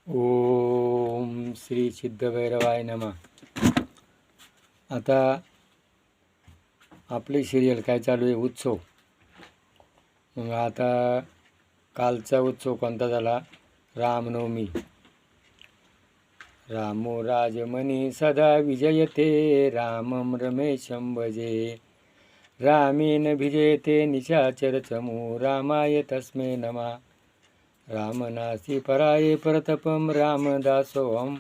ओम श्री सिद्धभैरवाय नमः. आता आपली सिरियल काय चालू आहे? उत्सव. मग आता कालचा उत्सव कोणता झाला? रामनवमी. रामो राजमणी सदा विजयते, रामं रमेशं भजे. रामेण भिजयते निशाचर चमू, रामाय तस्मै नमः. रामनासी पराये परतपम, रामदासोहम.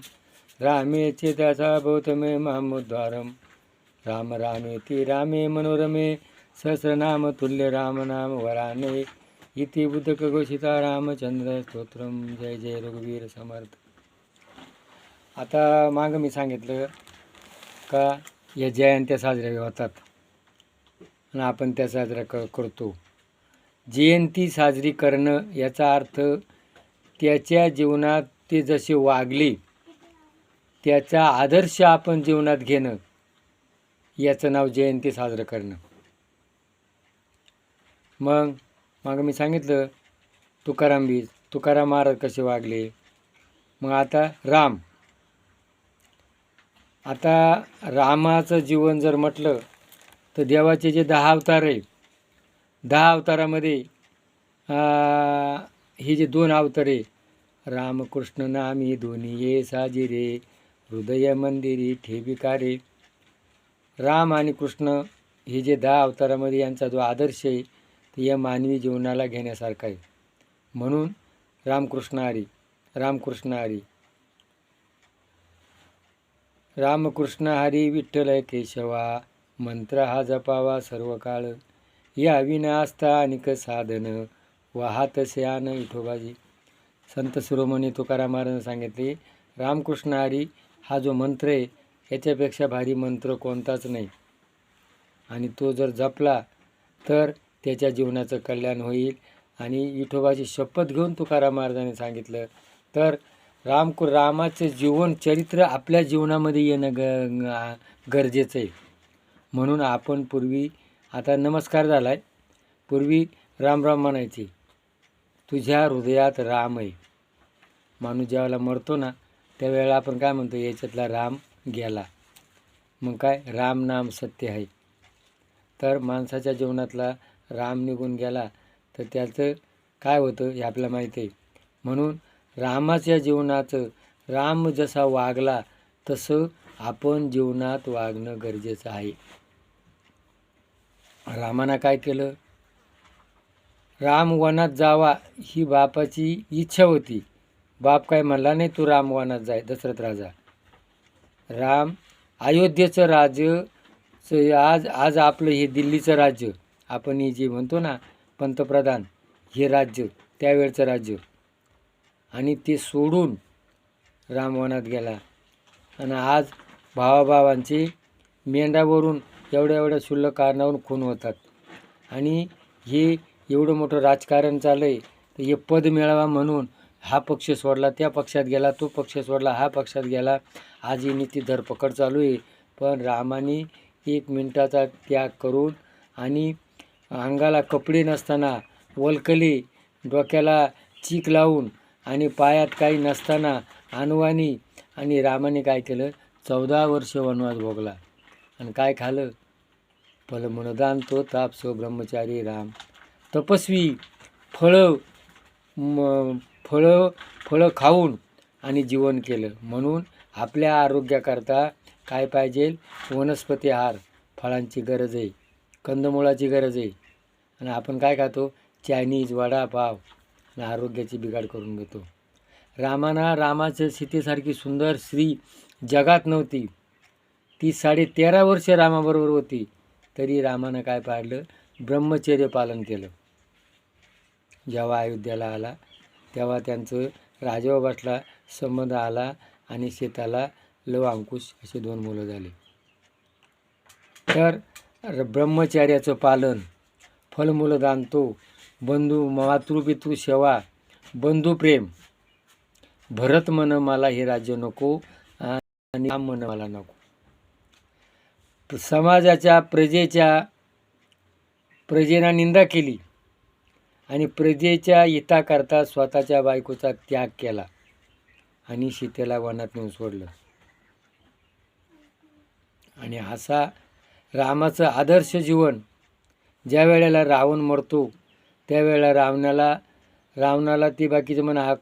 रामेचे दासा भूतमे मामुद्वारम. राम रामेति रामे मनोरमे, सहस्रनाम तुल्य राम नाम वराने. इति बुद्धक घोषिता रामचंद्र स्तोत्रम. जय जय रघुवीर समर्थ. आता मागं मी सांगितलं का या जयंत्या साजऱ्या होतात आणि आपण त्या साजऱ्या करतो. जयंती साजरी करणं याचा अर्थ त्याच्या जीवनात ते जसे वागले त्याचा आदर्श आपण जीवनात घेणं, याचं नाव जयंती साजरं करणं. मग मी सांगितलं तुकाराम महाराज कसे वागले. मग आता रामाचं जीवन जर म्हटलं तर देवाचे जे 10 अवतार आहे, 10 अवतारामध्ये हे जे 2 अवतार आहे, रामकृष्ण नामी दोन्ही ये साजिरे, हृदय मंदिरी ठेविकारे. राम आणि कृष्ण हे जे 10 अवतारामध्ये यांचा जो आदर्श आहे ते या मानवी जीवनाला घेण्यासारखा आहे. म्हणून रामकृष्ण हरी, रामकृष्ण हरी, रामकृष्ण हरी विठ्ठल केशवा. मंत्र हा जपावा सर्व काळ, या विनास्ता अनिक साधन, वाहत आन विठोबाजी. संत शिरोमणी तुकाराम महाराजांनी सांगितले, रामकृष्ण हरी हा जो मंत्र आहे याच्यापेक्षा भारी मंत्र कोणताच नाही. आणि तो जर जपला तर त्याच्या जीवनाचं कल्याण होईल. आणि विठोबाची शपथ घेऊन तुकाराम महाराजांनी सांगितलं तर रामाचं जीवन चरित्र आपल्या जीवनामध्ये येणं गरजेचं आहे. म्हणून आपण पूर्वी, आता नमस्कार झाला आहे, पूर्वी राम राम म्हणायचे. तुझ्या हृदयात राम आहे. माणूस ज्यावेळेला मरतो ना त्यावेळेला आपण काय म्हणतो? याच्यातला राम गेला. मग काय? राम नाम सत्य आहे. तर माणसाच्या जीवनातला राम निघून गेला तर त्याचं काय होतं हे आपल्याला माहिती आहे. म्हणून रामाच्या जीवनाचं, राम जसा वागला तसं आपण जीवनात वागणं गरजेचं आहे. रामानं काय केलं? राम वनात जावा ही बापाची इच्छा होती. बाप काय म्हणला नाही तू राम वनात जाय, दशरथ राजा. राम अयोध्येचं राज्य, आज आपलं हे दिल्लीचं राज्य, आपण हे जे म्हणतो ना पंतप्रधान, हे राज्य त्यावेळचं राज्य. आणि ते सोडून राम वनात गेला. आणि आज भावाभावांचे मेंढावरून एवढ्या शुल्लक कारणावरून खून होतात. आणि हे एवढं मोठं राजकारण चाललं आहे तर हे पद मिळावा म्हणून हा पक्ष सोडला त्या पक्षात गेला, तो पक्ष सोडला हा पक्षात गेला. आज ही नीती धरपकड चालू आहे. पण रामाने 1 मिनिटाचा त्याग करून आणि अंगाला कपडे नसताना, वलकली, डोक्याला चीक लावून आणि पायात काही नसताना अनवाणी, आणि रामाने काय केलं? 14 वर्ष वनवास भोगला. आणि काय खाल्लं? फलमनदान तो तापसो ब्रह्मचारी राम. तपस्वी फळं खाऊन आणि जीवन केलं. म्हणून आपल्या आरोग्याकरता काय पाहिजे? वनस्पती आहार, फळांची गरज आहे, कंदमुळाची गरज आहे. आणि आपण काय खातो? चायनीज, वडापाव, आणि आरोग्याची बिघाड करून घेतो. रामाच्या सीतेसारखी सुंदर स्त्री जगात नव्हती. ती 13.5 वर्ष रामाबरोबर होती, तरी रामानं काय पाळलं? ब्रह्मचर्य पालन केलं. जेव्हा अयोध्येला आला तेव्हा त्यांचं राजाबाबतला संबंध आला आणि सीताला लव अंकुश असे 2 मुलं झाले. तर ब्रह्मचर्याचं पालन, फलमूल दानतो, मातृपितृ सेवा, बंधुप्रेम. भरत म्हण मला हे राज्य नको आणि राम म्हण मला नको. समाजाच्या प्रजेना निंदा केली आणि प्रजेच्या हिताकरता स्वतःच्या बायकोचा त्याग केला. आणि सीतेला वनात नेऊन सोडलं. आणि असा रामाचं आदर्श जीवन, ज्या वेळेला रावण मरतो त्यावेळेला रावणाला ती बाकीचं म्हणा हा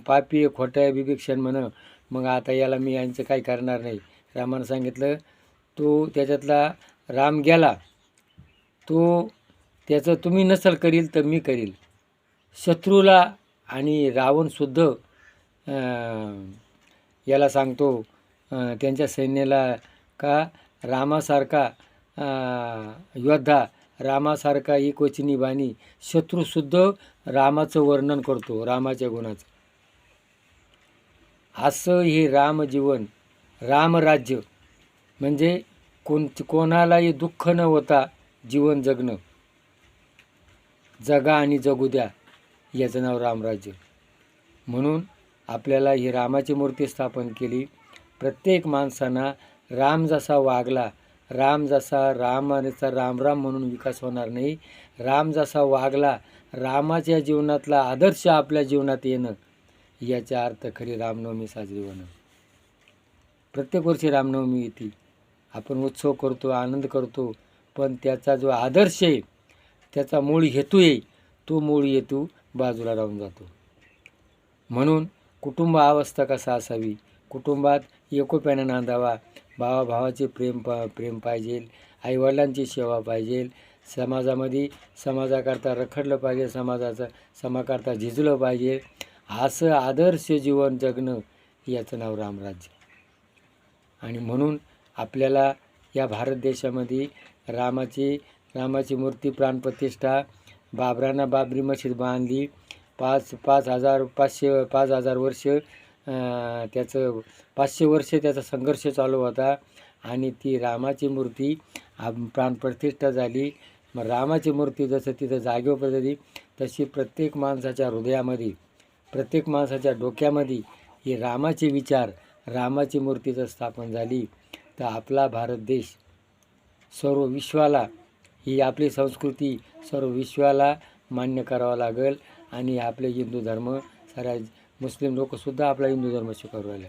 पापी आहे, खोटा आहे, बिभीषण म्हणं, मग आता याला मी यांचं काही करणार नाही. रामानं सांगितलं तो त्याच्यातला राम गेला, तो त्याचं तुम्ही नसल करील तर मी करील. शत्रूला आणि रावणसुद्धा याला सांगतो त्यांच्या सैन्याला का रामासारखा योद्धा, रामासारखा एकवचनी बाणी, शत्रूसुद्धा रामाचं वर्णन करतो, रामाच्या गुणाचं. असं हे रामजीवन, रामराज्य म्हणजे कोणालाही दुःख न होता जीवन जगणं, जगा आणि जगू द्या, याचं नाव रामराज्य. म्हणून आपल्याला ही रामाची मूर्ती स्थापन केली. प्रत्येक माणसांना राम जसा वागला, राम जसा रामाचा राम म्हणून विकास होणार नाही. राम जसा वागला, रामाच्या जीवनातला आदर्श आपल्या जीवनात येणं, याचा अर्थ खरी रामनवमी साजरी होणं. प्रत्येक वर्षी रामनवमी येते, आपण उत्सव करतो, आनंद करतो, पण त्याचा जो आदर्श आहे, त्याचा मूळ हेतू आहे, तो मूळ हेतू बाजूला राहून जातो. म्हणून कुटुंब अवस्था कसा असावी, कुटुंबात एकोप्याने नांदावा, भावाभावाचे प्रेम पाहिजे, आईवडिलांची सेवा पाहिजे, समाजामध्ये समाजाकरता रखडलं पाहिजे, समाजाकरता झिजलं पाहिजे. असं आदर्श जीवन जगणं, याचं नाव रामराज्य. आणि म्हणून आपल्याला या भारत देशामध्ये रामाची मूर्ती प्राणप्रतिष्ठा, बाबरांना बाबरी मशीद बांधली, 5,000 वर्ष त्याचं 500 वर्ष त्याचा संघर्ष चालू होता आणि ती रामाची मूर्ती प्राणप्रतिष्ठा झाली. मग रामाची मूर्ती जसं तिथं जागेवर पडली, तशी प्रत्येक माणसाच्या हृदयामध्ये, प्रत्येक माणसाच्या डोक्यामध्ये ही रामाचे विचार, रामाची मूर्ती जर स्थापन झाली, तर आपला भारत देश सर्व विश्वाला, ही आपली संस्कृती सर्व विश्वाला मान्य करावा लागेल. आणि आपले हिंदू धर्म, साऱ्या मुस्लिम लोकसुद्धा आपला हिंदू धर्म स्वीकारू राहिले.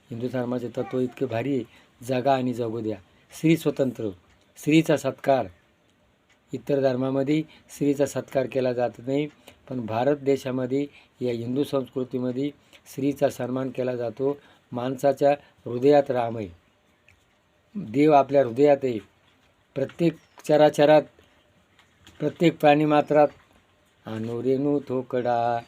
हिंदू धर्माचे तत्त्व इतके भारी आहे, जगा आणि जगू द्या, स्त्री स्वतंत्र, स्त्रीचा सत्कार. इतर धर्मामध्ये स्त्रीचा सत्कार केला जात नाही, पण भारत देशामध्ये या हिंदू संस्कृतीमध्ये स्त्रीचा सन्मान केला जातो. माणसाच्या हृदयात राम आहे, देव आपल्या हृदयात आहे. प्रत्येक चराचरात, प्रत्येक प्राणीमात्रात रेणू थोकडा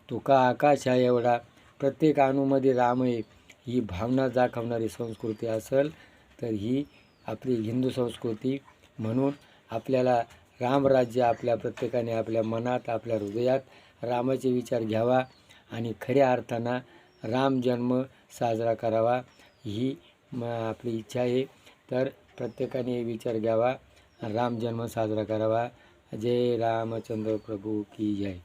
तुका आकाशा एवढा, प्रत्येक अणूमध्ये राम आहे. ही भावना दाखवणारी संस्कृती असेल तर ही आपली हिंदू संस्कृती. म्हणून आपल्याला रामराज्य आपल्या प्रत्येकाने आपल्या मनात, आपल्या हृदयात रामाचे विचार घ्यावा आणि खऱ्या अर्थानं राम जन्म साजरा करावा, ही आपली इच्छा आहे. तर प्रत्येकाने विचार घ्यावा, राम जन्म साजरा करावा. जय रामचंद्र प्रभू की जय.